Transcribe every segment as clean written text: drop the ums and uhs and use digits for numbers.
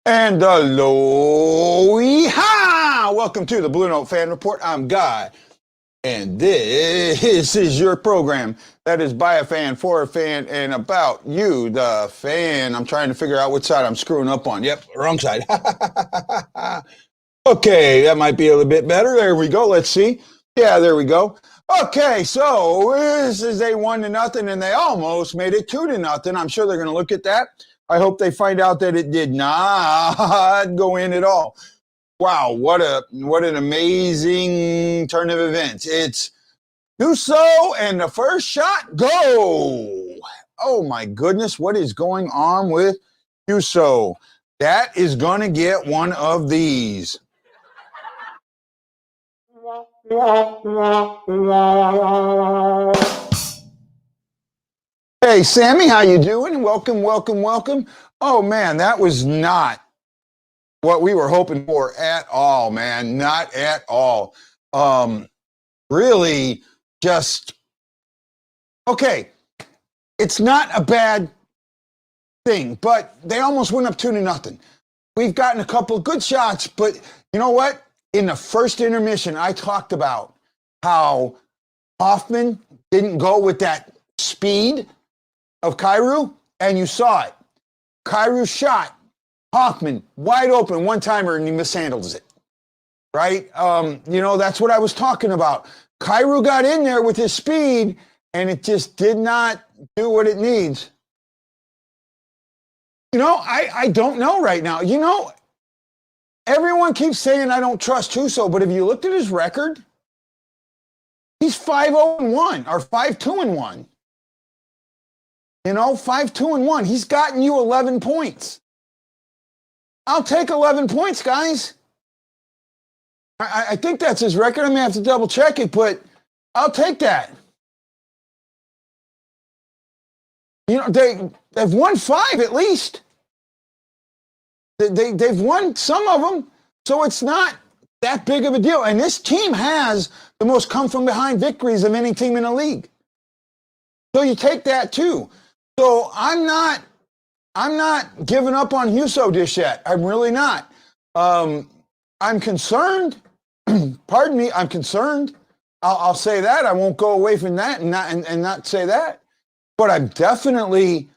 And aloha! Welcome to the BlueNote Fan Report. I'm Guy, and this is your program that is by a fan, for a fan, and about you, the fan. I'm trying to figure out which side I'm screwing up on. Yep, wrong side. Okay, that might be a little bit better. There we go. Let's see. Yeah, there we go. Okay, so this is a 1-0, and they almost made it 2-0. I'm sure they're going to look at that. I hope they find out that it did not go in at all. Wow, what an amazing turn of events. It's Husso, and the first shot, go! Oh my goodness, what is going on with Husso? That is going to get one of these. Hey, Sammy, how you doing? Welcome, welcome, welcome. Oh, man, that was not what we were hoping for at all, man. Not at all. Really just, okay, it's not a bad thing, but they almost went up 2-0. We've gotten a couple of good shots, but you know what? In the first intermission, I talked about how Hoffman didn't go with that speed of Kyrou, and you saw it. Kyrou shot Hoffman wide open one-timer, and he mishandles it, right? That's what I was talking about. Kyrou got in there with his speed, and it just did not do what it needs. I don't know right now. Everyone keeps saying I don't trust Husso, but have you looked at his record? He's 5-0-1 or 5-2-1. 5-2-1. He's gotten you 11 points. I'll take 11 points, guys. I think that's his record. I may have to double check it, but I'll take that. They've won 5 at least. They've won some of them, so it's not that big of a deal. And this team has the most come-from-behind victories of any team in the league. So you take that too. So I'm not giving up on Husso just yet. I'm really not. I'm concerned. Pardon me, I'm concerned. I'll say that. I won't go away from that and not say that. But I'm definitely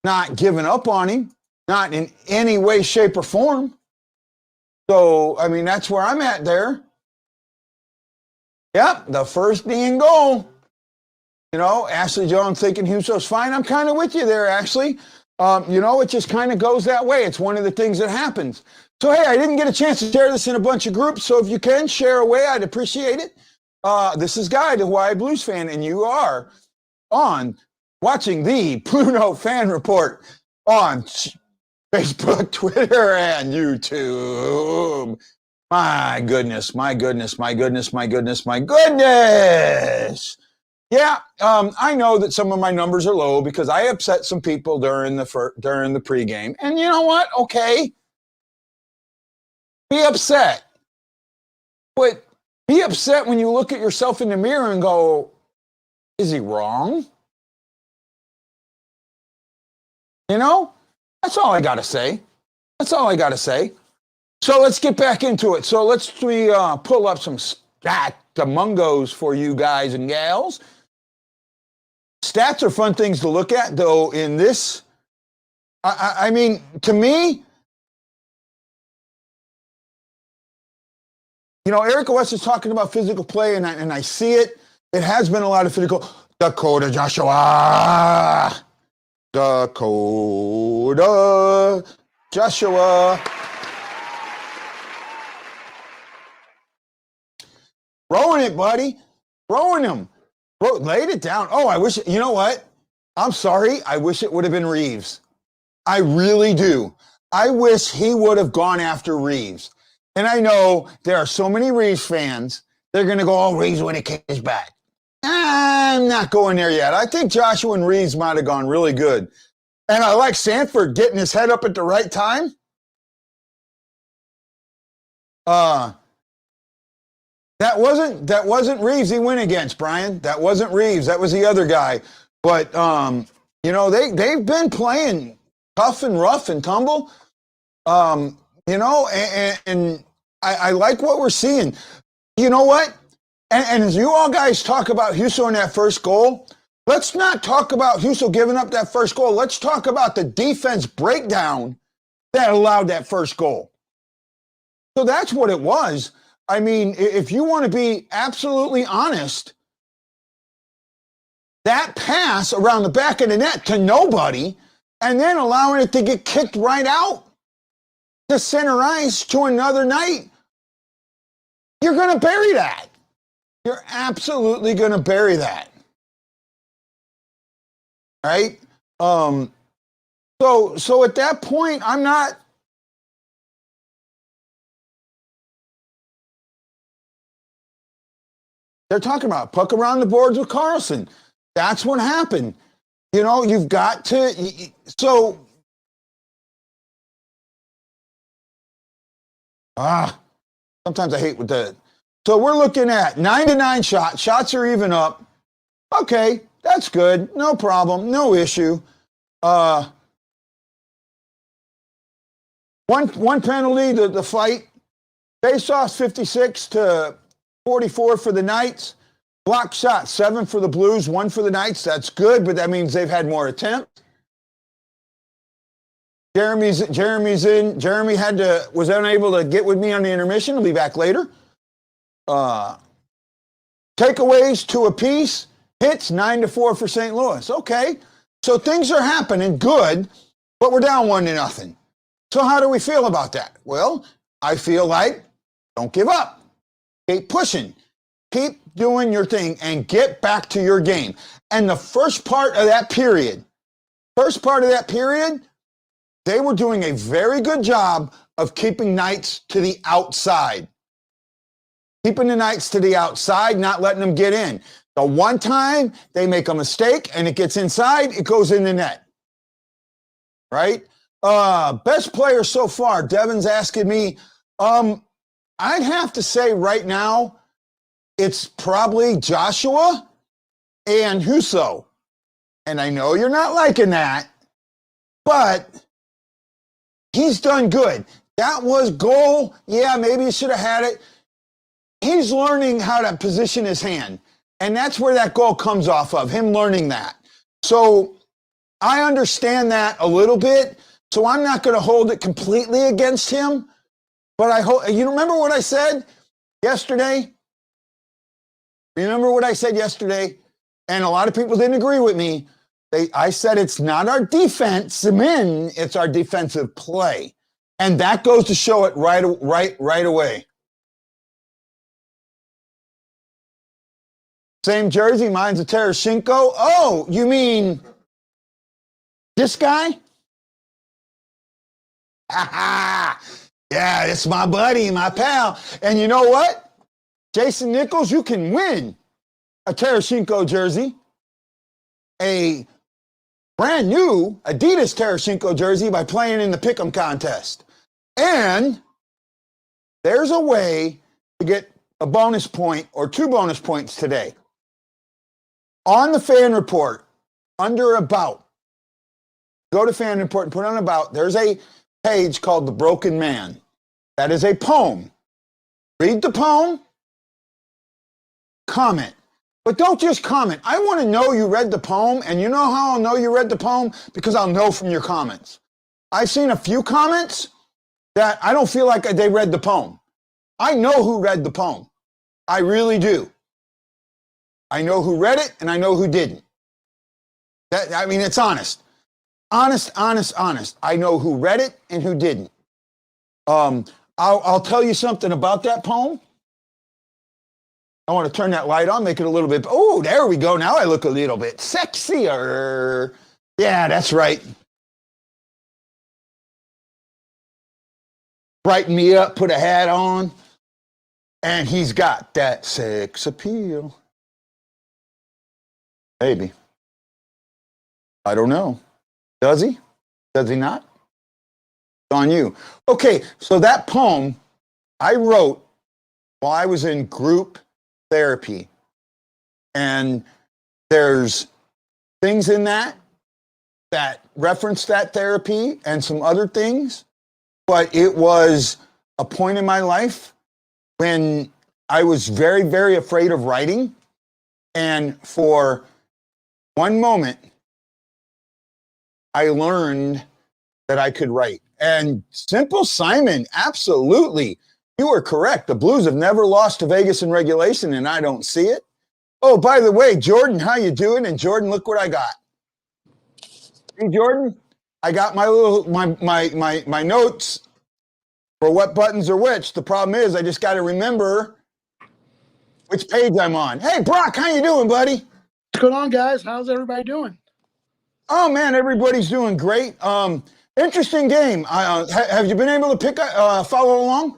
not giving up on him. Not in any way, shape, or form. So, that's where I'm at there. Yep, the first dang goal. Ashley Jones thinking Husso's fine. I'm kind of with you there, Ashley. It just kind of goes that way. It's one of the things that happens. So, hey, I didn't get a chance to share this in a bunch of groups, so if you can share away, I'd appreciate it. This is Guy, the Hawaii Blues fan, and you are on watching the BlueNote Fan Report on Facebook, Twitter, and YouTube. My goodness, my goodness, my goodness, my goodness, my goodness. Yeah, I know that some of my numbers are low because I upset some people during the pregame. And you know what? Okay. Be upset. But be upset when you look at yourself in the mirror and go, is he wrong? That's all I got to say. That's all I got to say. So let's get back into it. So let's pull up some stat-amongos for you guys and gals. Stats are fun things to look at, though, in this. To me, Erica West is talking about physical play, and I see it. It has been a lot of physical. Dakota Joshua. Throwing it, buddy. Throwing him. Laid it down. Oh, I wish, you know what? I'm sorry. I wish it would have been Reeves. I really do. I wish he would have gone after Reeves. And I know there are so many Reeves fans, they're going to go, oh, Reeves when he came back. I'm not going there yet. I think Joshua and Reeves might have gone really good. And I like Sanford getting his head up at the right time. That wasn't Reeves he went against, Brian. That wasn't Reeves. That was the other guy. But they've been playing tough and rough and tumble. You know, and I like what we're seeing. You know what? And as you all guys talk about Husso in that first goal, let's not talk about Husso giving up that first goal. Let's talk about the defense breakdown that allowed that first goal. So that's what it was. I mean, if you want to be absolutely honest, that pass around the back of the net to nobody and then allowing it to get kicked right out to center ice to another night, you're going to bury that. You're absolutely going to bury that. Right? So at that point, I'm not. They're talking about puck around the boards with Carlson. That's what happened. You know, you've got to. So. Sometimes I hate with that. So we're looking at 9-9 shots. Shots are even up. Okay, that's good. No problem. No issue. One penalty to the fight. Face-offs 56-44 for the Knights. Block shots 7 for the Blues, 1 for the Knights. That's good, but that means they've had more attempts. Jeremy's in. Jeremy was unable to get with me on the intermission. He'll be back later. Takeaways 2 apiece. Hits 9-4 for St. Louis. Okay, so things are happening good, but we're down 1-0. So how do we feel about that? Well, I feel like don't give up. Keep pushing. Keep doing your thing and get back to your game. And the first part of that period, they were doing a very good job of keeping Knights to the outside. Keeping the Knights to the outside, not letting them get in. The one time they make a mistake and it gets inside, it goes in the net. Right? Best player so far, Devin's asking me. I'd have to say right now, it's probably Joshua and Husso. And I know you're not liking that, but he's done good. That was goal. Yeah, maybe he should have had it. He's learning how to position his hand. And that's where that goal comes off of, him learning that. So I understand that a little bit. So I'm not going to hold it completely against him. But you remember what I said yesterday? Remember what I said yesterday? And a lot of people didn't agree with me. I said it's not our defense, it's our defensive play. And that goes to show it right away. Same jersey, mine's a Tarasenko. Oh, you mean this guy? Yeah, it's my buddy, my pal. And you know what? Jason Nichols, you can win a Tarasenko jersey, a brand new Adidas Tarasenko jersey by playing in the Pick'em contest. And there's a way to get a bonus point or 2 bonus points today. On the fan report, under About, go to fan report and put on About. There's a page called The Broken Man. That is a poem. Read the poem, comment. But don't just comment. I want to know you read the poem, and you know how I'll know you read the poem? Because I'll know from your comments. I've seen a few comments that I don't feel like they read the poem. I know who read the poem. I really do. I know who read it, and I know who didn't. It's honest. Honest. I know who read it and who didn't. I'll tell you something about that poem. I want to turn that light on, make it a little bit. Oh, there we go. Now I look a little bit sexier. Yeah, that's right. Brighten me up, put a hat on. And he's got that sex appeal. Maybe. I don't know. Does he? Does he not? It's on you. Okay, so that poem I wrote while I was in group therapy. And there's things in that reference that therapy and some other things. but it was a point in my life when I was very, very afraid of writing. And for one moment, I learned that I could write. And Simple Simon, absolutely. You are correct. The Blues have never lost to Vegas in regulation, and I don't see it. Oh, by the way, Jordan, how you doing? And Jordan, look what I got. Hey, Jordan, I got my notes for what buttons are which. The problem is I just got to remember which page I'm on. Hey, Brock, how you doing, buddy? What's going on, guys? How's everybody doing? Oh, man, everybody's doing great. Interesting game. Have you been able to follow along?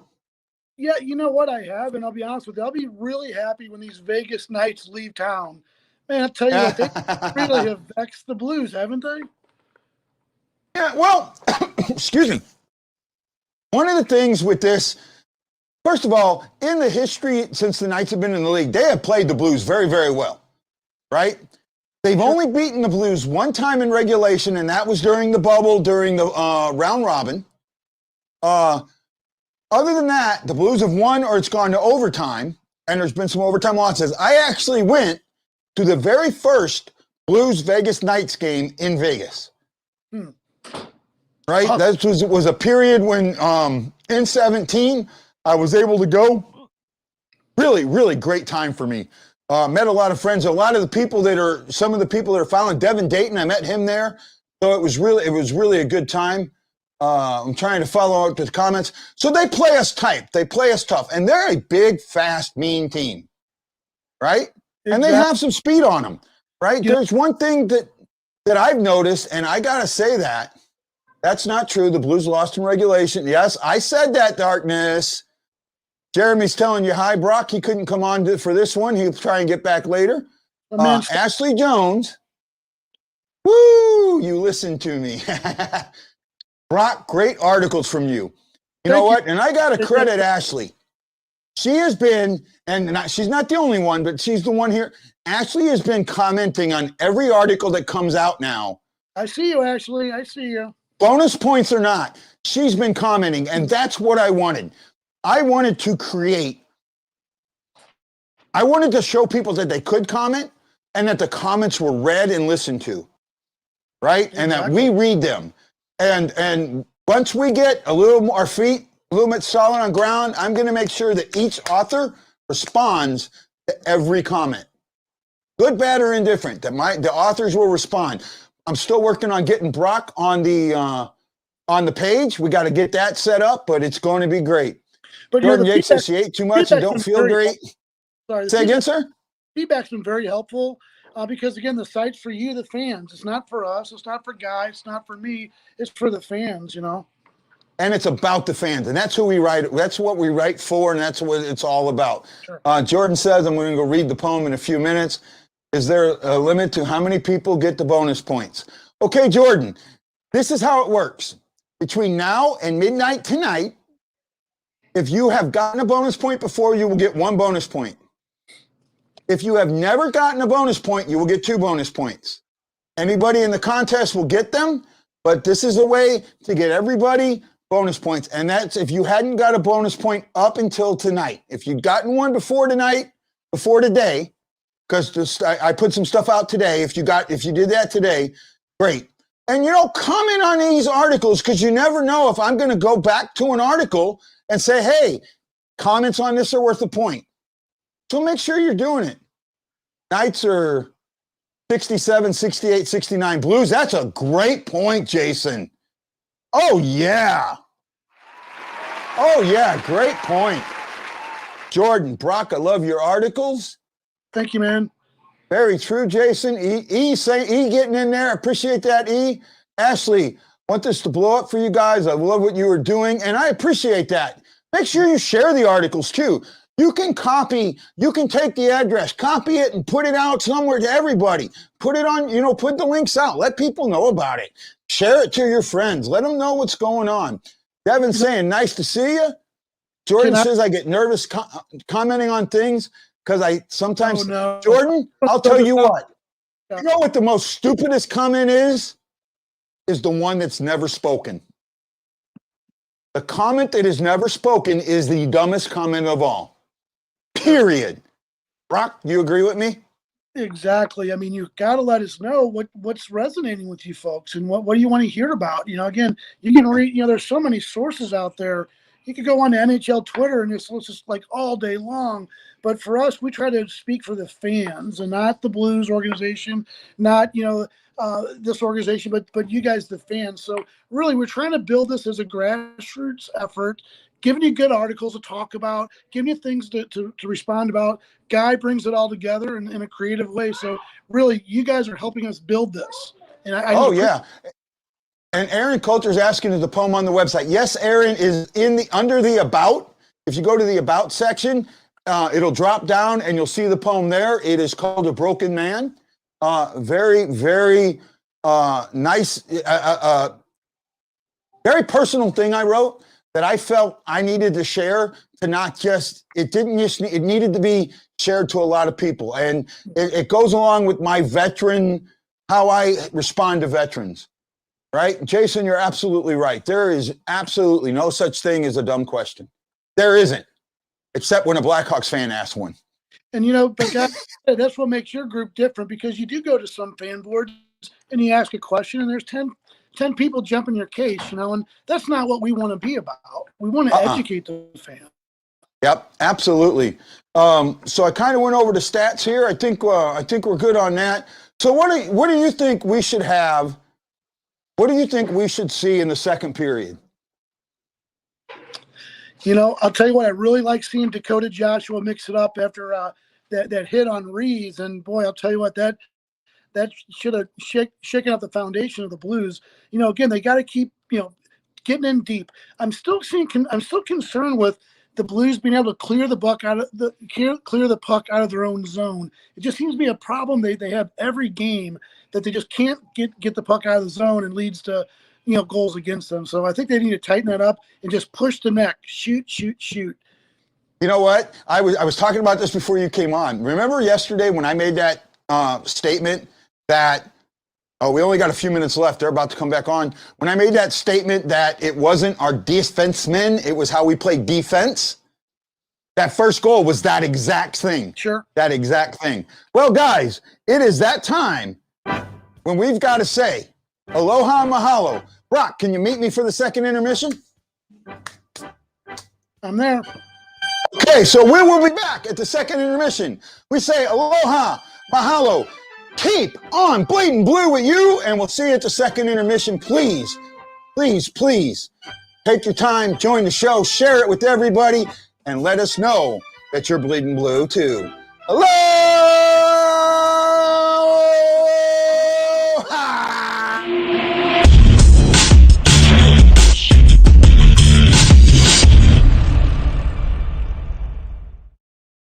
Yeah, you know what, I have, and I'll be honest with you, I'll be really happy when these Vegas Knights leave town. Man, I'll tell you what, they really have vexed the Blues, haven't they? Yeah, well, excuse me. One of the things with this, first of all, in the history since the Knights have been in the league, they have played the Blues very, very well, right? They've only beaten the Blues one time in regulation, and that was during the bubble, during the round robin. Other than that, the Blues have won or it's gone to overtime, and there's been some overtime losses. I actually went to the very first Blues-Vegas Knights game in Vegas. Right? Awesome. That was a period when in 17, I was able to go. Really, really great time for me. Met a lot of friends. Some of the people that are following Devin Dayton, I met him there. So it was really a good time. I'm trying to follow up the comments. So they play us tight. They play us tough. And they're a big, fast, mean team. Right? Exactly. And they have some speed on them. Right? Yeah. There's one thing that I've noticed, and I got to say that's not true. The Blues lost in regulation. Yes, I said that, Darkness. Jeremy's telling you hi, Brock. He couldn't come on for this one. He'll try and get back later. Ashley Jones. Woo! You listen to me. Brock, great articles from you. You know what? And I got to credit Ashley. She has been, and she's not the only one, but she's the one here. Ashley has been commenting on every article that comes out now. I see you, Ashley. I see you. Bonus points or not, she's been commenting, and that's what I wanted. I wanted to show people that they could comment and that the comments were read and listened to, right? Exactly. And that we read them. And once we get a little more feet, a little bit solid on ground, I'm going to make sure that each author responds to every comment. Good, bad, or indifferent, the authors will respond. I'm still working on getting Brock on the page. We got to get that set up, but it's going to be great. But Jordan Yates says she ate too much and don't feel great. Sorry, say again, sir? Feedback's been very helpful because, again, the site's for you, the fans. It's not for us. It's not for Guy. It's not for me. It's for the fans, you know? And it's about the fans, and that's who we write. That's what we write for, and that's what it's all about. Sure. Jordan says, I'm going to go read the poem in a few minutes. Is there a limit to how many people get the bonus points? Okay, Jordan, this is how it works. Between now and midnight tonight, if you have gotten a bonus point before, you will get 1 bonus point. If you have never gotten a bonus point, you will get 2 bonus points. Anybody in the contest will get them, but this is a way to get everybody bonus points. And that's if you hadn't got a bonus point up until tonight. If you'd gotten one before today, because I put some stuff out today. If you did that today, great. And, comment on these articles, because you never know if I'm going to go back to an article and say, hey, comments on this are worth a point. So make sure you're doing it. Knights are 67, 68, 69. Blues, that's a great point, Jason. Oh, yeah. Oh, yeah, great point. Jordan, Brock, I love your articles. Thank you, man. Very true, Jason. E getting in there. Appreciate that, E. Ashley, want this to blow up for you guys. I love what you were doing, and I appreciate that. Make sure you share the articles, too. You can take the address, copy it, and put it out somewhere to everybody. Put it on, put the links out. Let people know about it. Share it to your friends. Let them know what's going on. Devin's saying, nice to see you. Jordan says, I get nervous commenting on things. Because I sometimes, Jordan, I'll tell you what. You know what the most stupidest comment is? Is the one that's never spoken. The comment that is never spoken is the dumbest comment of all. Period. Brock, you agree with me? Exactly. I mean, you've got to let us know what's resonating with you folks and what do you want to hear about? Again, you can read, there's so many sources out there. You could go on to NHL Twitter and it's just like all day long. But for us, we try to speak for the fans and not the Blues organization, not, this organization, but you guys, the fans. So really, we're trying to build this as a grassroots effort, giving you good articles to talk about, giving you things to respond about. Guy brings it all together in a creative way. So really, you guys are helping us build this. And yeah. And Aaron Coulter's asking, is the poem on the website? Yes, Aaron is under the about. If you go to the about section, it'll drop down and you'll see the poem there. It is called A Broken Man. Very, very nice, very personal thing I wrote that I felt I needed to share to not just, it needed to be shared to a lot of people. And it goes along with my how I respond to veterans, right? Jason, you're absolutely right. There is absolutely no such thing as a dumb question. There isn't, except when a Blackhawks fan asks one. And, but that's what makes your group different, because you do go to some fan boards and you ask a question and there's 10 people jumping your case, and that's not what we want to be about. We want to educate the fan. Yep, absolutely. So I kind of went over the stats here. I think we're good on that. So what do you think we should have? What do you think we should see in the second period? I'll tell you what, I really like seeing Dakota Joshua mix it up after that hit on Reeves, and boy, I'll tell you what, that should have shaken up the foundation of the Blues. Again, they got to keep getting in deep. I'm still concerned with the Blues being able to clear the puck out of their own zone. It just seems to be a problem they have every game, that they just can't get the puck out of the zone, and leads to goals against them. So I think they need to tighten that up and just push the neck, shoot. You know what? I was talking about this before you came on. Remember yesterday when I made that statement that, we only got a few minutes left. They're about to come back on. When I made that statement that it wasn't our defensemen, it was how we played defense. That first goal was that exact thing. Sure. That exact thing. Well, guys, it is that time when we've got to say aloha and mahalo. Brock, can you meet me for the second intermission? I'm there. Okay, so we will be back at the second intermission. We say aloha, mahalo. Keep on bleeding blue with you, and we'll see you at the second intermission. Please, please, please take your time, join the show, share it with everybody, and let us know that you're bleeding blue too. Aloha!